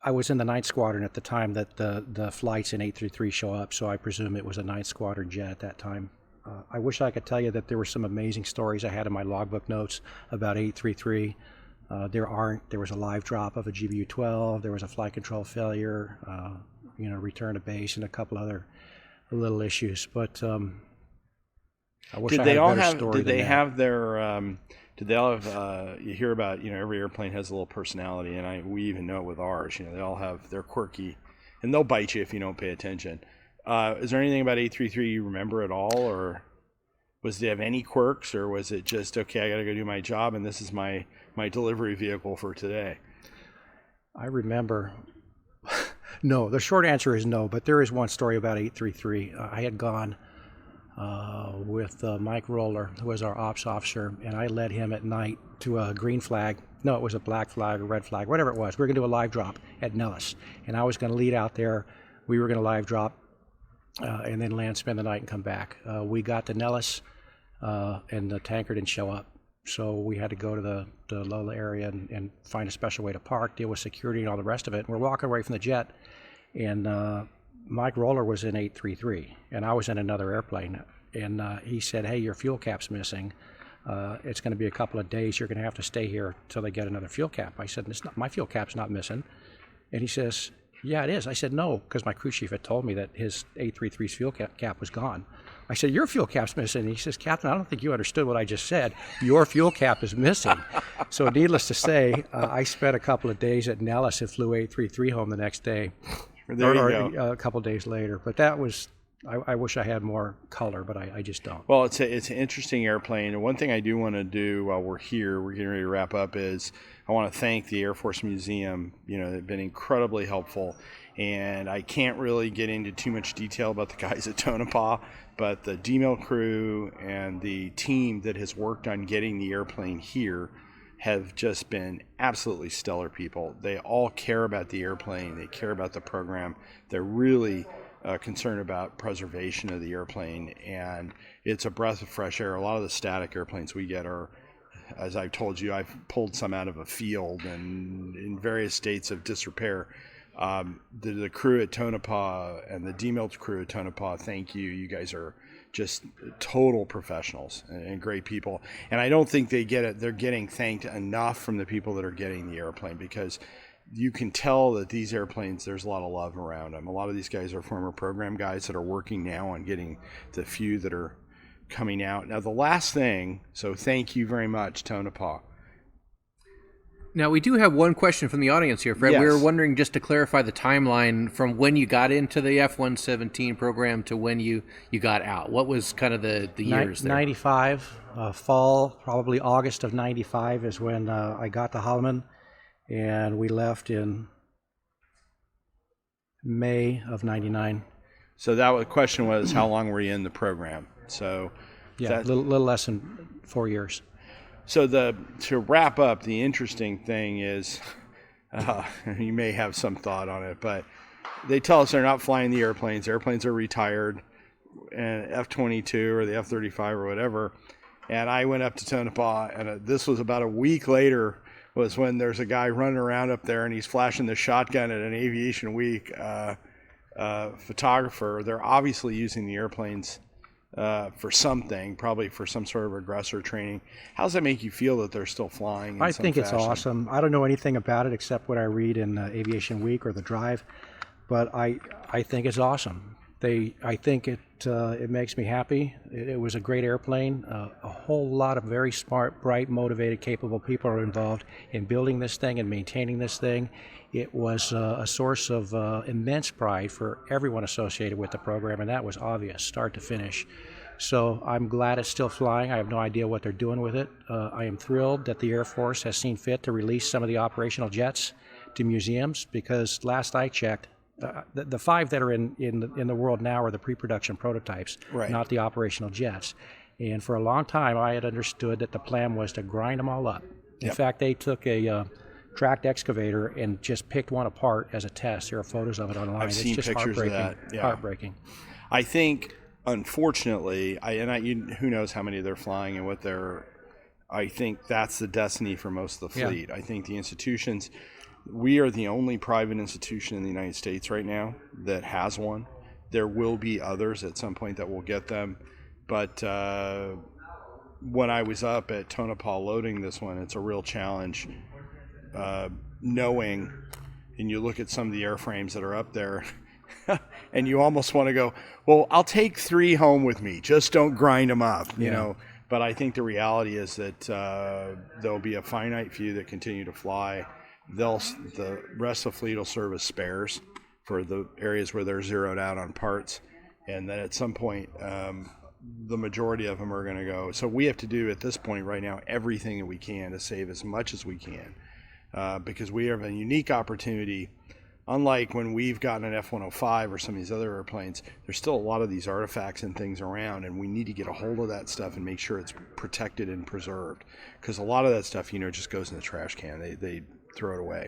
I was in the 9th Squadron at the time that the flights in 833 show up, so I presume it was a 9th Squadron jet at that time. I wish I could tell you that there were some amazing stories I had in my logbook notes about 833. There aren't. There was a live drop of a GBU-12. There was a flight control failure, return to base, and a couple other little issues. But I wish I had a better story than that. Did they all have, you hear about, every airplane has a little personality, and we even know it with ours. They all have, they're quirky, and they'll bite you if you don't pay attention. Is there anything about 833 you remember at all, or did it have any quirks, or was it just, okay, I got to go do my job, and this is my delivery vehicle for today? I remember. No, the short answer is no, but there is one story about 833. I had gone with Mike Roller, who was our ops officer, and I led him at night to a green flag. No, it was a black flag, a red flag, whatever it was. We were going to do a live drop at Nellis, and I was going to lead out there. We were going to live drop and then land, spend the night, and come back. We got to Nellis, and the tanker didn't show up. So we had to go to the Lola area and find a special way to park, deal with security and all the rest of it. And we're walking away from the jet, and Mike Roller was in 833, and I was in another airplane. And he said, hey, your fuel cap's missing. It's going to be a couple of days. You're going to have to stay here till they get another fuel cap. I said, my fuel cap's not missing. And he says, yeah, it is. I said, no, because my crew chief had told me that his 833's fuel cap was gone. I said, your fuel cap's missing. And he says, Captain, I don't think you understood what I just said. Your fuel cap is missing. So needless to say, I spent a couple of days at Nellis and flew 833 home the next day. There you go. A couple of days later. But that was, I wish I had more color, but I just don't. Well, it's an interesting airplane. And one thing I do want to do while we're here, we're getting ready to wrap up, is I want to thank the Air Force Museum. They've been incredibly helpful. And I can't really get into too much detail about the guys at Tonopah, but the DMIL crew and the team that has worked on getting the airplane here have just been absolutely stellar people. They all care about the airplane. They care about the program. They're really concerned about preservation of the airplane, and it's a breath of fresh air. A lot of the static airplanes we get are, as I've told you, I've pulled some out of a field and in various states of disrepair. The crew at Tonopah and the DMIL crew at Tonopah, thank you. You guys are just total professionals and great people. And I don't think they get it. They're getting thanked enough from the people that are getting the airplane, because you can tell that these airplanes, there's a lot of love around them. A lot of these guys are former program guys that are working now on getting the few that are coming out. Now, the last thing, so thank you very much, Tonopah. Now, we do have one question from the audience here, Fred. Yes. We were wondering, just to clarify the timeline from when you got into the F-117 program to when you got out. What was kind of the years there? 95, fall, probably August of 95 is when I got to Holloman, and we left in May of 99. So the question was, how long were you in the program? So yeah, a little less than 4 years. So to wrap up, the interesting thing is, you may have some thought on it, but they tell us they're not flying the airplanes. Airplanes are retired, and F-22 or the F-35 or whatever. And I went up to Tonopah, and this was about a week later, was when there's a guy running around up there, and he's flashing the shotgun at an Aviation Week photographer. They're obviously using the airplanes for something, probably for some sort of aggressor training. How does that make you feel that they're still flying? I think it's awesome. I don't know anything about it except what I read in Aviation Week or The Drive, but I think it's awesome. I think it makes me happy. It was a great airplane. A whole lot of very smart, bright, motivated, capable people are involved in building this thing and maintaining this thing. It was a source of immense pride for everyone associated with the program, and that was obvious, start to finish. So I'm glad it's still flying. I have no idea what they're doing with it. I am thrilled that the Air Force has seen fit to release some of the operational jets to museums, because last I checked, the 5 that are in the world now are the pre-production prototypes, Right. not the operational jets. And for a long time, I had understood that the plan was to grind them all up. In fact, they took a tracked excavator and just picked one apart as a test. There are photos of it online. I've seen just pictures of heartbreaking. that. Yeah. Heartbreaking. I think, unfortunately, who knows how many they're flying and what they're. I think that's the destiny for most of the fleet. I think the institutions. We are the only private institution in the United States right now that has one. There will be others at some point that will get them. But when I was up at Tonopah loading this one, it's a real challenge knowing, and you look at some of the airframes that are up there, and you almost want to go, well, I'll take 3 home with me. Just don't grind them up, you know. But I think the reality is that there'll be a finite few that continue to fly. The rest of the fleet will serve as spares for the areas where they're zeroed out on parts. And then at some point, the majority of them are going to go. So we have to do at this point right now everything that we can to save as much as we can, because we have a unique opportunity. Unlike when we've gotten an F-105 or some of these other airplanes, there's still a lot of these artifacts and things around, and we need to get a hold of that stuff and make sure it's protected and preserved, because a lot of that stuff, just goes in the trash can. They throw it away.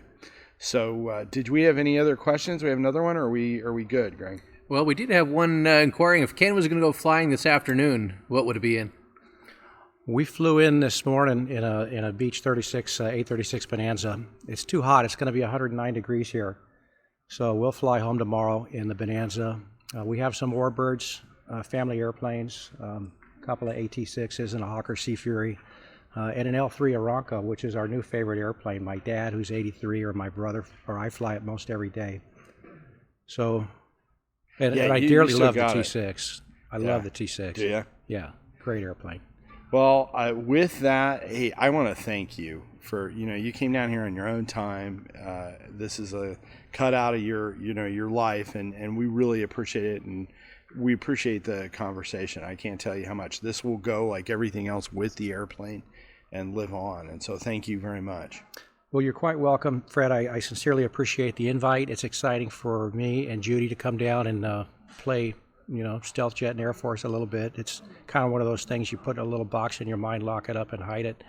So did we have any other questions? We have another one, or are we good, Greg? Well, we did have one inquiring if Ken was going to go flying this afternoon, what would it be in? We flew in this morning in a Beech 36 A36 Bonanza. It's too hot. It's going to be 109 degrees here. So we'll fly home tomorrow in the Bonanza. We have some Warbirds, family airplanes, a couple of AT-6s and a Hawker Sea Fury, and an L-3 Aranca, which is our new favorite airplane. My dad, who's 83, or my brother, or I fly it most every day. So, and I dearly love the T-6. I love the T-6. Do you? Yeah, great airplane. Well, with that, hey, I want to thank you for, you came down here on your own time. This is a cut out of your life, and we really appreciate it, and we appreciate the conversation. I can't tell you how much. This will go like everything else with the airplane and live on, and so thank you very much. Well, you're quite welcome, Fred. I sincerely appreciate the invite. It's exciting for me and Judy to come down and play stealth jet and Air Force a little bit. It's kind of one of those things you put in a little box in your mind, lock it up, and hide it,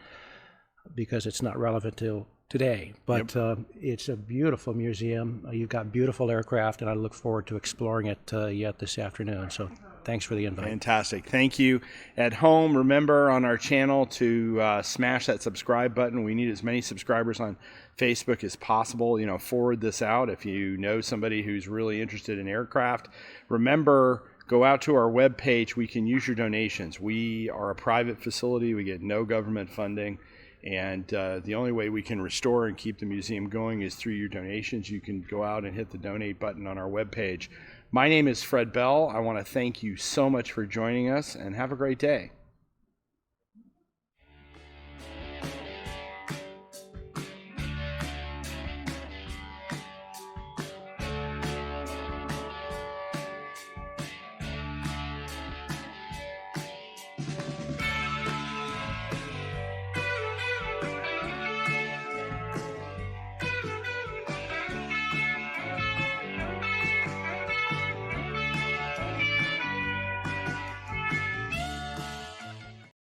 because it's not relevant till today. But it's a beautiful museum. You've got beautiful aircraft, and I look forward to exploring it yet this afternoon. So thanks for the invite. Fantastic. Thank you. At home, remember on our channel to smash that subscribe button. We need as many subscribers on Facebook as possible. Forward this out if you know somebody who's really interested in aircraft. Remember, go out to our webpage. We can use your donations. We are a private facility. We get no government funding. And the only way we can restore and keep the museum going is through your donations. You can go out and hit the donate button on our webpage. My name is Fred Bell. I want to thank you so much for joining us, and have a great day.